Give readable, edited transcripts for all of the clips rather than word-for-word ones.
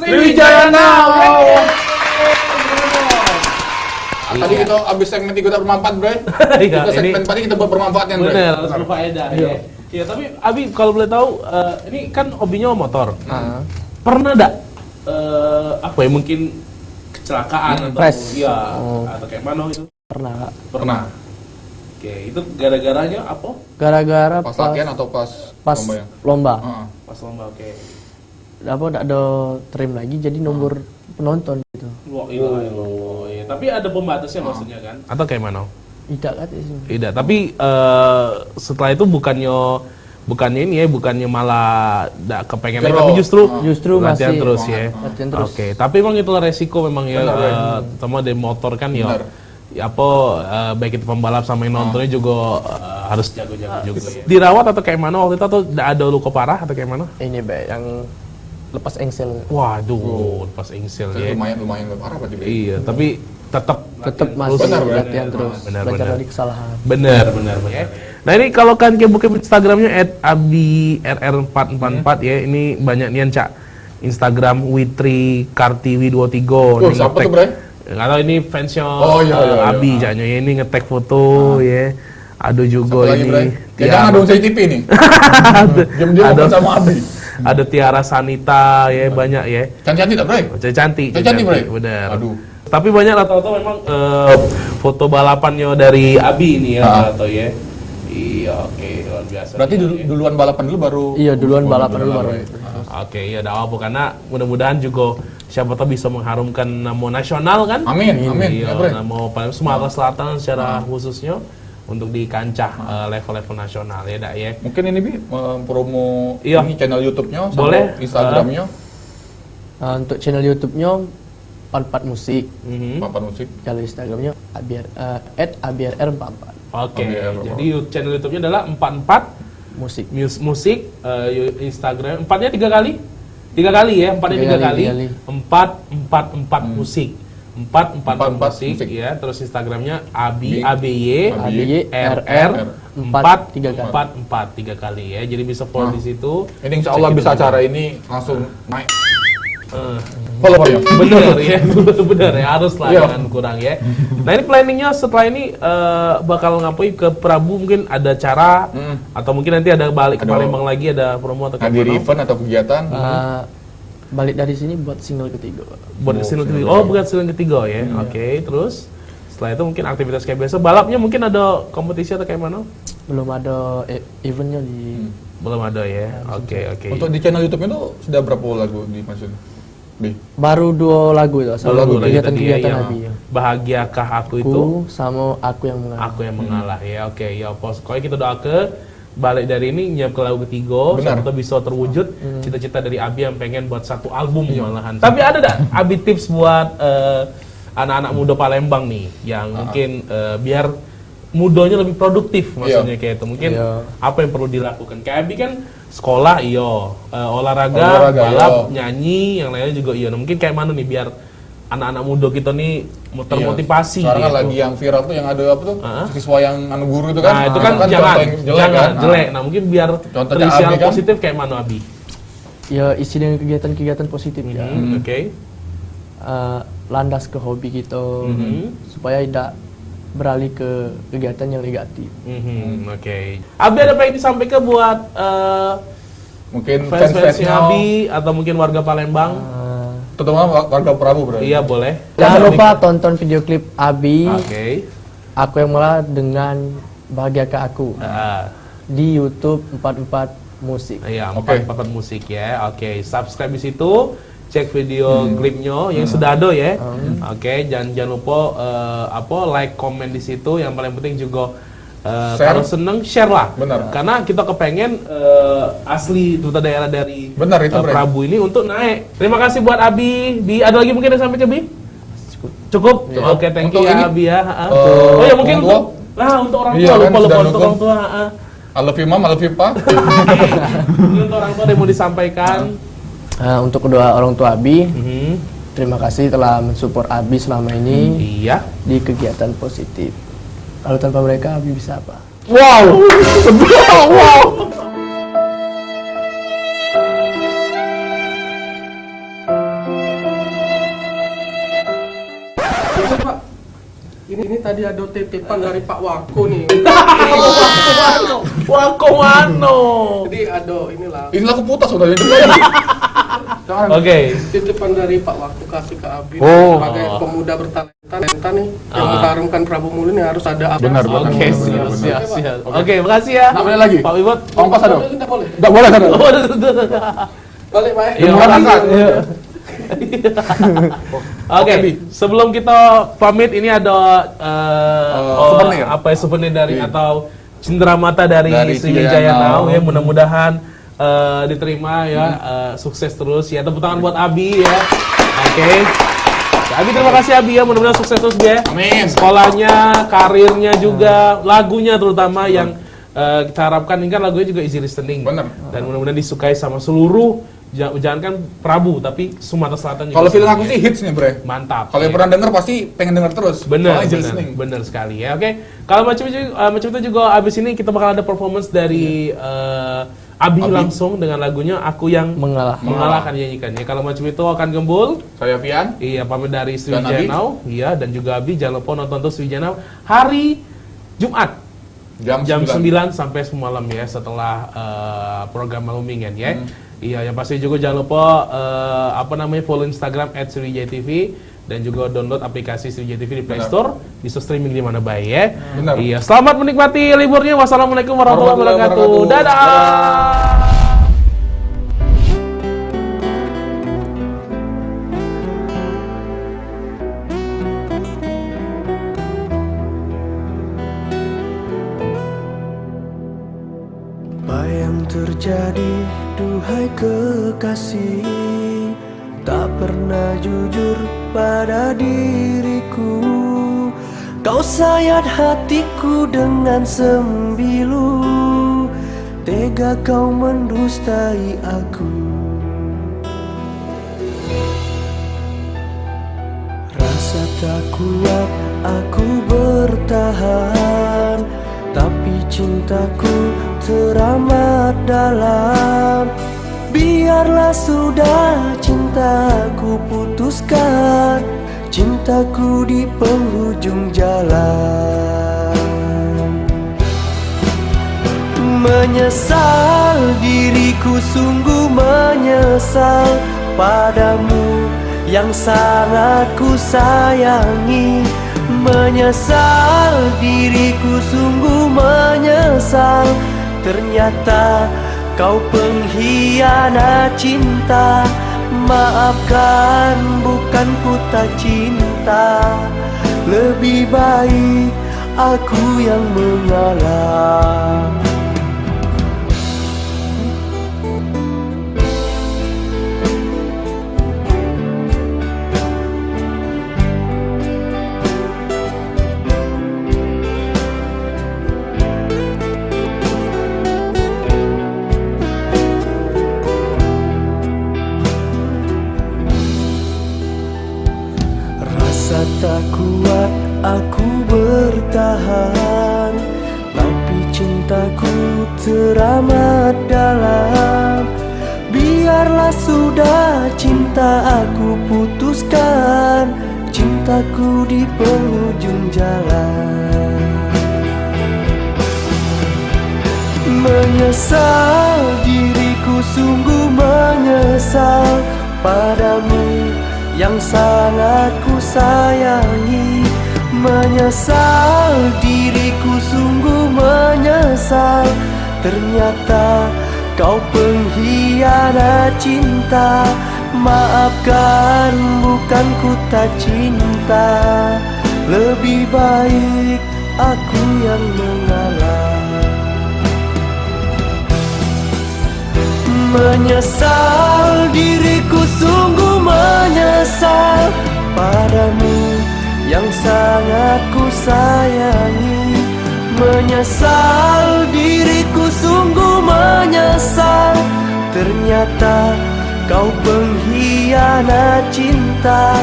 Sriwijaya Now. Tadi kita abis segmen 3 udah bermanfaat, Bro. Kita segmen 4 kita buat bermanfaatnya, Bro. Bener, harus berfaedah ya. Iya, tapi Abi kalau boleh tahu, ini kan hobinya motor. Pernah enggak apa ya, mungkin kecelakaan atau ya atau kayak mana itu? Pernah. Oke, itu gara-garanya apa? Gara-gara Pas latihan atau pas lomba ya? lomba. Pas lomba, oke. Apa enggak ada trim lagi jadi nomor penonton gitu. Wah, iya. Tapi ada pembatasnya maksudnya kan? Atau kayak mana? Tidak kan sih. Tidak, tapi setelah itu bukannya ini ya, bukannya malah enggak kepengen lagi, tapi justru masih latihan terus ya. Latihan terus. Oke, tapi memang itulah resiko memang ya, terutama dari motor kan ya. Ya apa baik itu pembalap sama yang nontonnya juga harus jago-jago juga ya. Dirawat atau kayak mana waktu itu, atau ada luka parah atau kayak mana? Ini yang lepas engsel. Waduh, lepas engsel ya. Lumayan parah berarti. Iya, tapi tetap masih latihan terus. Benar. Belajar dari kesalahan. Benar. Nah ini kalau kan kayak buka Instagramnya @abirr444 ya, ini banyak nian Cak. Instagram Witri Kartiwi 23. Siapa tuh, Bro? Nggak tahu, ini fansnya Abi Caknya ya, ini nge-tag foto ya. Ada juga ini. Jangan ada unsur TV nih. Diam-diam sama Abi. Ada Tiara Sanita ya, banyak ya. Cantik tak, Bro? Cantik, Bro. Benar. Aduh. Tapi banyak rata-rata memang foto balapannya dari Abi ini ya, atau ya. Iya, oke, luar biasa. Berarti duluan balapan dulu baru. Iya, duluan balapan dulu baru. Oke, ya dah apa, karena mudah-mudahan juga siapa tahu bisa mengharumkan nama nasional kan? Amin. Iya, Ya, Bro. nama Sumatera Selatan secara khususnya untuk di kancah level-level nasional ya, dak ya. Mungkin ini Bi promo ini channel YouTube-nya sama boleh. Instagram-nya. Untuk channel YouTube-nya 44 Musik. Papan musik. Kalau Instagram-nya @abirr44 Oke, jadi channel YouTube-nya adalah 44 Musik. Musik, Instagram, 4-nya 3 kali? 3 kali ya, 4-nya 3 kali. 444 musik. 444 musik ya, terus Instagramnya ABY RR 4 3 kali ya. Jadi bisa follow di situ. Ini insya Allah bisa acara ini langsung naik. Followernya. Bener ya, harus lah, jangan kurang ya. Nah ini planningnya setelah ini bakal ngapain ke Prabu, mungkin ada cara atau mungkin nanti ada balik ke Palembang lagi, ada promo atau hadir event atau kegiatan. Balik dari sini buat single ketiga. Buat single ketiga. Oh, bukan single ketiga ya. Oke, terus setelah itu mungkin aktivitas kayak biasa. Balapnya mungkin ada kompetisi atau kayak mana? Belum ada eventnya di. Belum ada ya. Oke. Untuk di channel YouTube-nya tuh sudah berapa lagu dimaksud? Baru 2 lagu itu. Kegiatan Abi. Bahagiakah aku itu? Sama aku yang mengalah. Aku yang mengalah ya. Oke, ya pokoknya kita doa balik dari ini nyiap ke lagu ketiga, sampai bisa terwujud cita-cita dari Abi yang pengen buat satu album malahan. Tapi ada enggak Abi tips buat anak-anak muda Palembang nih yang mungkin biar mudanya lebih produktif, maksudnya kayak itu. Mungkin apa yang perlu dilakukan? Kayak Abi kan sekolah olahraga, balap, nyanyi, yang lainnya juga nah, mungkin kayak mana nih biar anak-anak muda kita nih termotivasi. Sekarang kan lagi yang viral tuh yang ada apa tuh siswa yang guru itu kan. Nah, itu kan jangan jelek. Nah, mungkin biar terisi yang positif kayak mana Abi? Ya isi dengan kegiatan-kegiatan positif ya. Oke. Landas ke hobi kita supaya tidak beralih ke kegiatan yang negatif. Oke. Abi ada apa yang disampaikan buat mungkin fans-fansnya Abi atau mungkin warga Palembang? Terutama warga Prabu, Bro. Iya, boleh. Jangan lupa tonton video klip Abi. Oke. Aku yang mengalah dengan Bahagiakah Aku. Di YouTube 44 Musik. Iya, 44 Musik ya. Oke, subscribe di situ. Cek video klipnya yang sudah ada ya. Oke, jangan lupa like, komen di situ. Yang paling penting juga kalau seneng share lah. Benar. Karena kita kepengen asli duta daerah dari Prabu ini untuk naik. Terima kasih buat Abi. Ada lagi mungkin yang sampai ke Abi? Cukup. Oke, thank you ya Abi ya. Oh ya mungkin untuk orang tua, lupa untuk orang tua. I love you mom, I love you pa. Untuk orang tua ada yang mau disampaikan. Untuk kedua orang tua Abi, terima kasih telah mensupport Abi selama ini di kegiatan positif. Kalau tanpa mereka Abi bisa apa? Wow. Ini tadi ada titipan dari Pak Wako nih. Wako Mano. Jadi ada inilah. Inilah keputas udah ini. Oke. Titipan dari Pak Wako kasih ke Abi Oh. sebagai pemuda bertalenta nih yang mengarungkan Prabu Mulin yang harus ada Abi. Benar, Oke, siap. Oke, makasih ya. Nggak boleh lagi? Pak Wibot. Ongkos ada? Tidak boleh. Enggak boleh kan? Oh, Balik, Pak. Iya, Terima makasih. kasih. Iya. Oke, sebelum kita pamit ini ada souvenir. apa ya, souvenir dari atau cenderamata dari Dari Sriwijaya Now. Now ya, mudah-mudahan diterima ya, sukses terus ya. Tepuk tangan buat Abi ya. Oke. Abi, terima kasih Abi ya, mudah-mudahan sukses terus ya. Amin. Sekolahnya, karirnya juga, lagunya terutama yang kita harapkan ini kan lagunya juga easy listening. Bener. Dan mudah-mudahan disukai sama seluruh, jangan kan Prabu tapi Sumatera Selatan juga. Kalau feeling semuanya. aku sih hits nih, Bre. Mantap. Kalau yang ya. pernah denger pasti pengen denger terus. Bener, Soalnya easy bener, listening. bener sekali ya. Oke, kalau macam itu juga abis ini kita bakal ada performance dari Abi langsung dengan lagunya Aku Yang Mengalah akan dinyanyikan ya. Kalau macam itu akan gembul. Saya Fian. Iya, pamit dari Dan Sriwijaya Abi. Now. Iya, dan juga Abi jangan lupa nonton terus Sriwijaya Now hari Jumat jam 9 sampai semalam ya, setelah program Malumingan ya. Iya, yang pasti juga jangan lupa follow Instagram @sriwijayatv dan juga download aplikasi Sriwijaya TV di Play Store, bisa streaming di mana baik ya. Benar. Iya, selamat menikmati liburnya. Wassalamualaikum warahmatullahi wabarakatuh. Warahmatullahi wabarakatuh. Dadah. Apa yang terjadi, duhai kekasih, tak pernah jujur pada diriku. Kau sayat hatiku dengan sembilu, tega kau mendustai aku. Rasa tak kuat aku bertahan, tapi cintaku teramat dalam. Biarlah sudah cintaku putuskan, cintaku di penghujung jalan. Menyesal diriku, sungguh menyesal padamu yang sangat ku sayangi. Menyesal diriku, sungguh menyesal, ternyata kau pengkhianat cinta. Maafkan, bukan ku tak cinta, lebih baik aku yang mengalah. Rasa tak kuat aku bertahan, tapi cintaku teramat dalam. Biarlah sudah cinta aku putuskan, cintaku di penghujung jalan. Menyesal diriku, sungguh menyesal padamu yang sangat ku sayangi. Menyesal diriku, sungguh menyesal, ternyata kau pengkhianat cinta. Maafkan, bukan ku tak cinta, lebih baik aku yang mengalah. Menyesal diriku, sungguh menyesal padamu yang sangat ku sayangi. Menyesal diriku, sungguh menyesal, ternyata kau pengkhianat cinta.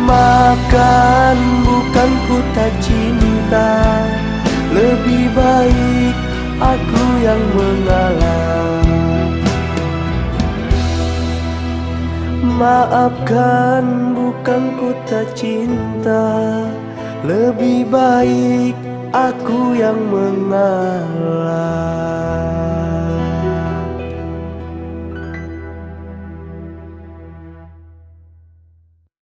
Maafkan, bukan ku tak cinta, lebih baik aku yang mengalah. Maafkan, bukan ku tak cinta, Lebih baik aku yang mengalah.